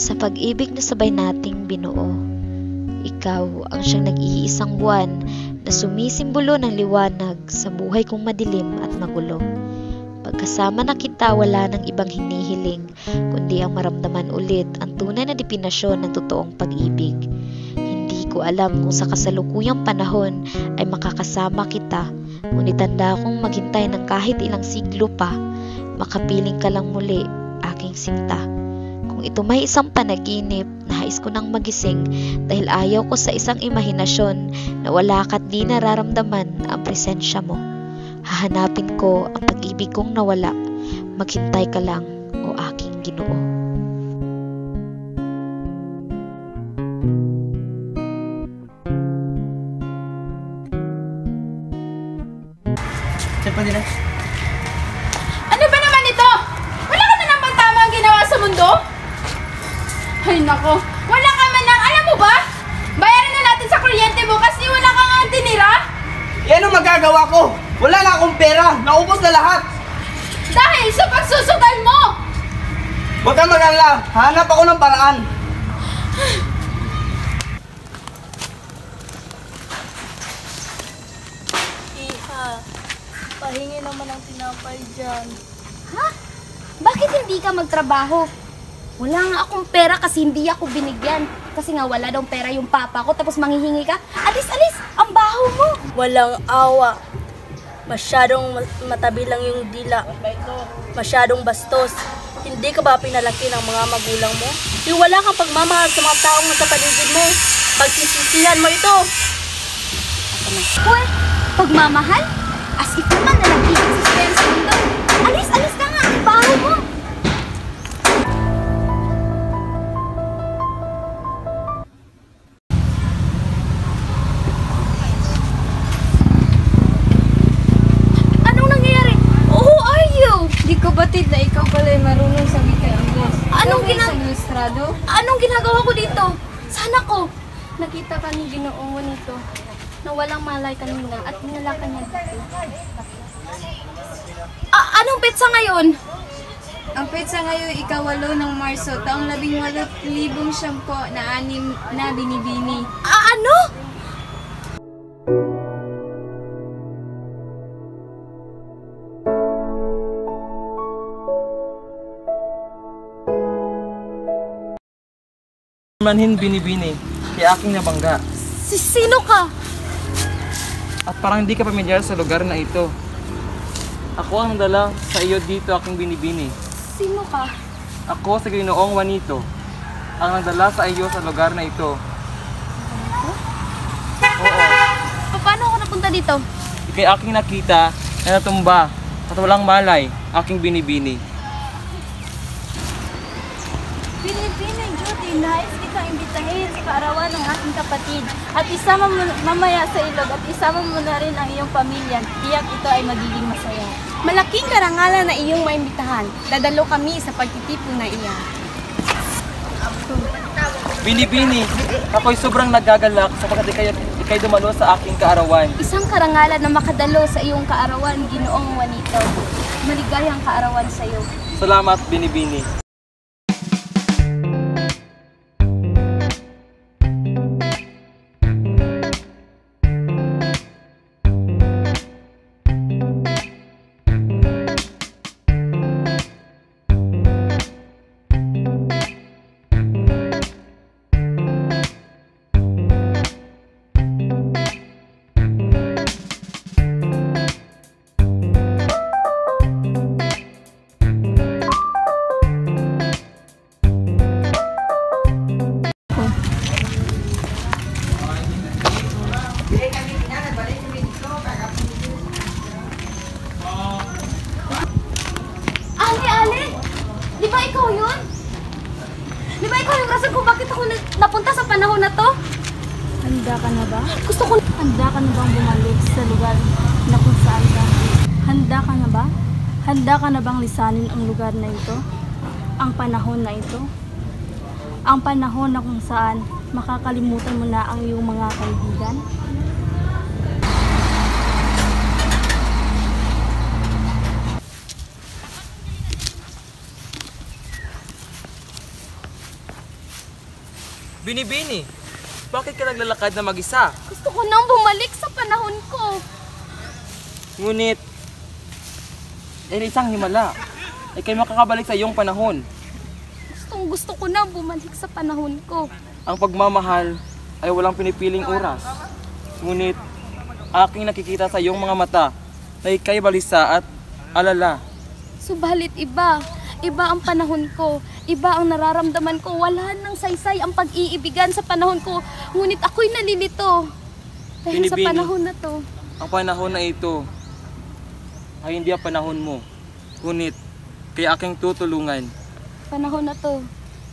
Sa pag-ibig na sabay nating binuo, ikaw ang siyang nag-iisang buwan na sumisimbolo ng liwanag sa buhay kong madilim at magulo. Pagkasama na kita, wala nang ibang hinihiling, kundi ang maramdaman ulit ang tunay na definasyon ng totoong pag-ibig. Hindi ko alam kung sa kasalukuyang panahon ay makakasama kita, ngunit tanda akong maghintay ng kahit ilang siglo pa, makapiling ka lang muli, aking sinta. Kung ito may isang panaginip, nais ko nang magising dahil ayaw ko sa isang imahinasyon na wala ka't di nararamdaman ang presensya mo. Hahanapin ko ang pag-ibig kong nawala. Maghintay ka lang, o aking Ginoo. Saan nila? Ano ba naman ito? Wala ka na naman tama ang ginawa sa mundo? Ay nako, wala ka man lang, alam mo ba? Bayarin na natin sa kuryente mo kasi wala kang ang tinira. Yan ang magagawa ko. Wala na akong pera. Naubos na lahat. Dahil sa pagsusugal mo. Huwag kang mag-alala. Hanap ako ng paraan. Iha, pahingi naman ang tinapay dyan. Ha? Bakit hindi ka magtrabaho? Wala nga akong pera kasi hindi ako binigyan. Kasi nga wala daw pera yung papa ko tapos manghihingi ka. Alis, alis! Ang baho mo! Walang awa. Masyadong matabi lang yung dila. Masyadong bastos. Hindi ka ba pinalaki ng mga magulang mo? Yung wala kang pagmamahal sa mga taong nasa paligid mo. Pagsisisihan mo ito. Uy, pagmamahal? As if naman na nag-i-exist sa mundo. Alis, alis ka nga! Ang baho mo! Batid na ikaw pala ay marunong sa wika Ingles. Anong ginagawa ko dito? Sana ko. Nakita ka ni Ginoong nito na walang malay kanina at dinalakan niya dito. Anong petsa ngayon? Ang petsa ngayon ikawalo ng Marso, taong 18,000 siyampo na 6 na binibini. Ano? Manhin binibini, kaya aking nabangga. Sino ka? At parang hindi ka pamilyar sa lugar na ito. Ako ang dala sa iyo dito aking binibini. Sino ka? Ako sa Ginoong Juanito, ang nagdala sa iyo sa lugar na ito. Oo. Paano ako napunta dito? Ika'y aking nakita na natumba at walang malay, aking binibini. Pilipino, Judy, nais kitang imbitahin sa kaarawan ng aking kapatid at isama mo mamaya sa ilog at isama mo na rin ang iyong pamilya. Tiyak ito ay magiging masaya. Malaking karangalan na iyong maimbitahan. Dadalo kami sa pagtitipon na iyan. Binibini, ako'y sobrang nagagalak sapagkat ika'y dumalo sa aking kaarawan. Isang karangalan na makadalo sa iyong kaarawan, Ginoong Juanito. Maligayang kaarawan sa iyo. Salamat, Binibini. Napunta sa panahon na to? Handa ka na ba? Handa ka na bang bumalik sa lugar na kung saan ka? Handa ka na ba? Handa ka na bang lisanin ang lugar na ito? Ang panahon na ito? Ang panahon na kung saan makakalimutan mo na ang iyong mga kaibigan? Binibini, bakit ka naglalakad na mag-isa? Gusto ko nang bumalik sa panahon ko. Ngunit, isang himala, ay kayo makakabalik sa iyong panahon. Gusto ko nang bumalik sa panahon ko. Ang pagmamahal ay walang pinipiling oras. Ngunit, aking nakikita sa iyong mga mata na ika'y balisa at alala. Subalit iba ang panahon ko. Iba ang nararamdaman ko. Wala nang saysay ang pag-iibigan sa panahon ko. Ngunit ako'y nalilito. Dahil sa Binibini, panahon na to. ang panahon na ito ay hindi ang panahon mo. Ngunit, kaya aking tutulungan. Panahon na to.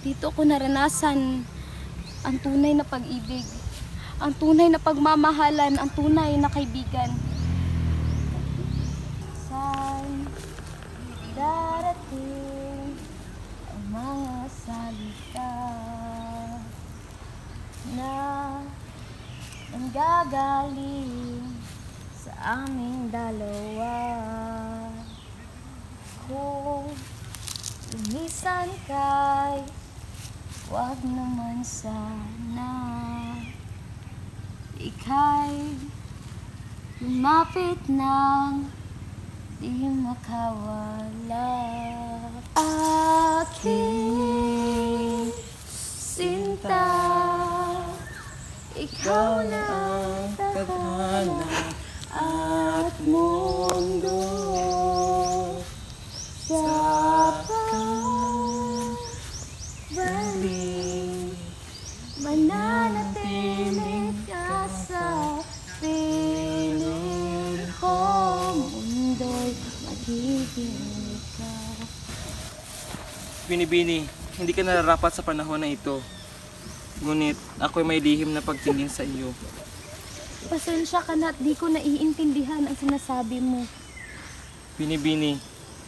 Dito ko naranasan ang tunay na pag-ibig. Ang tunay na pagmamahalan. Ang tunay na kaibigan. Saan darating ang mga salita na nanggagaling sa aming dalawa. Kung lumisan kay wag naman sana ika'y lumapit ng di makawala. Aking sinta, ikaw na ang tadhana at mundo sa pagbalik. Mananatili ka sa piling ko, mundo'y magiging ikaw. Binibini, hindi ka nararapat sa panahon na ito. Ngunit, ako'y may lihim na pagtingin sa iyo. Pasensya ka na at di ko naiintindihan ang sinasabi mo. Binibini,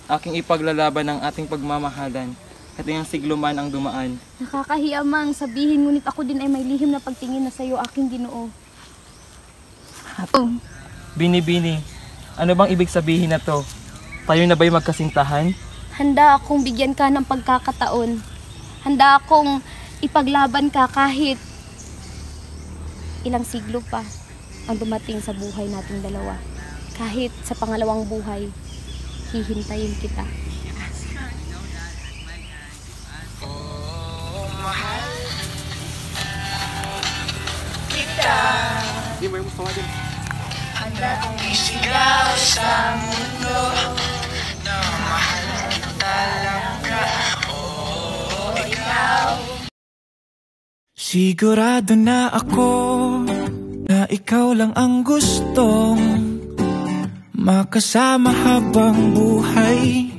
aking ipaglalaban ang ating pagmamahalan at ang siglo man ang dumaan. Nakakahiya mang sabihin, ngunit ako din ay may lihim na pagtingin na sa'yo, aking Ginoo. Binibini, ano bang ibig sabihin na to? Tayo na ba'y magkasintahan? Handa akong bigyan ka ng pagkakataon. Handa akong ipaglaban ka kahit ilang siglo pa ang dumating sa buhay nating dalawa. Kahit sa pangalawang buhay, hihintayin kita. Di mo yung gusto nga din. Handa kong isigaw sa mundo na mahal mo talaga. Oh, ikaw. Sigurado na ako na ikaw lang ang gustong makasama habang buhay.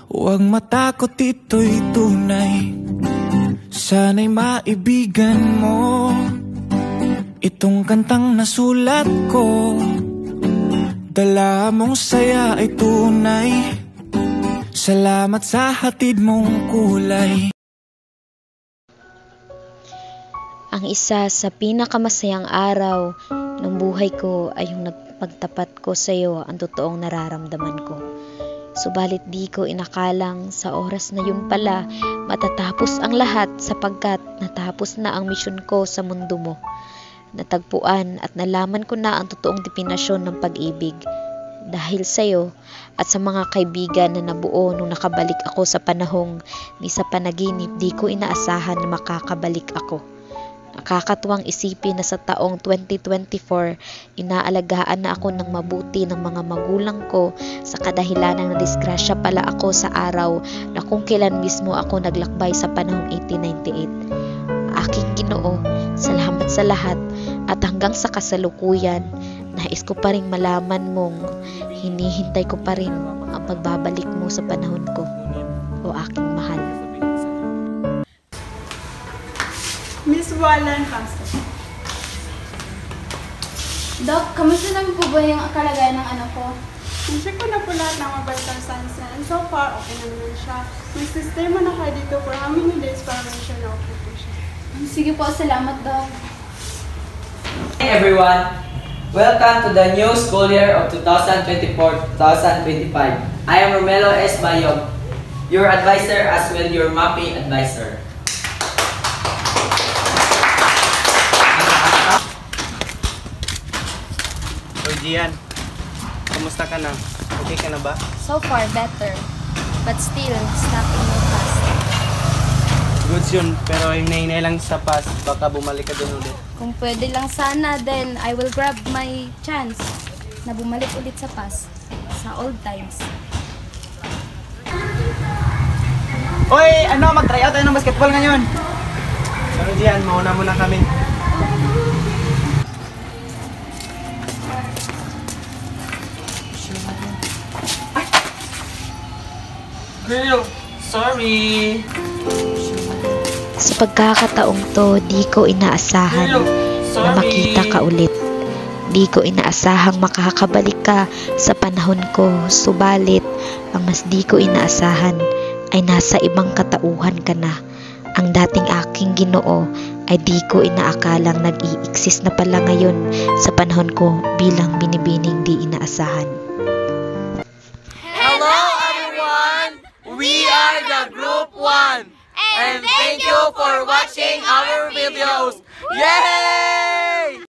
Huwag matakot, ito'y tunay. Sana'y maibigan mo itong kantang nasulat ko. Dala mong saya ay tunay. Salamat sa hatid mong kulay. Ang isa sa pinakamasayang araw ng buhay ko ay yung nagpagtapat ko sa iyo ang totoong nararamdaman ko. Subalit di ko inakalang sa oras na yun pala matatapos ang lahat sapagkat natapos na ang misyon ko sa mundo mo. Natagpuan at nalaman ko na ang totoong definasyon ng pag-ibig. Dahil sa iyo at sa mga kaibigan na nabuo nung nakabalik ako sa panahong ni sa panaginip di ko inaasahan na makakabalik ako. Nakakatuwang isipin na sa taong 2024, inaalagaan na ako ng mabuti ng mga magulang ko sa kadahilan ng disgrasya pala ako sa araw na kung kailan mismo ako naglakbay sa panahong 1898. Aking Ginoo, salamat sa lahat at hanggang sa kasalukuyan, nais ko pa rin malaman mong hinihintay ko pa rin ang pagbabalik mo sa panahon ko, o aking mahal. Miss Wallan Pastor. Doc, kamusta naman po ba yung kalagayan ng anak ko? Check ko na po lahat ng mga vital signs niya and so far, okay naman siya. Mag-stay mo na kayo dito for how many days para make sure na okay po siya. Sige po, salamat, Doc. Hey everyone! Welcome to the new school year of 2024-2025. I am Romelo S. Bayog, your advisor as well your MAPI advisor. Gian, kamusta ka na? Okay ka na ba? So far, better. But still, stuck in my past. Goods yun, pero hinay-hinay lang sa past. Baka bumalik ka dun ulit. Kung pwede lang sana, then I will grab my chance na bumalik ulit sa past, sa old times. Oy, mag-try out tayo ng basketball ngayon. Pero Gian, mauna muna kami. Girl, sorry. Sa pagkakataong to, di ko inaasahan na makita ka ulit. Di ko inaasahang makakabalik ka sa panahon ko, subalit ang mas di ko inaasahan ay nasa ibang katauhan ka na. Ang dating aking Ginoo ay di ko inaakalang nag-i-exist na pala ngayon sa panahon ko bilang binibining di inaasahan. Hello everyone! We are the Group 1! And thank you for watching our videos! Yay!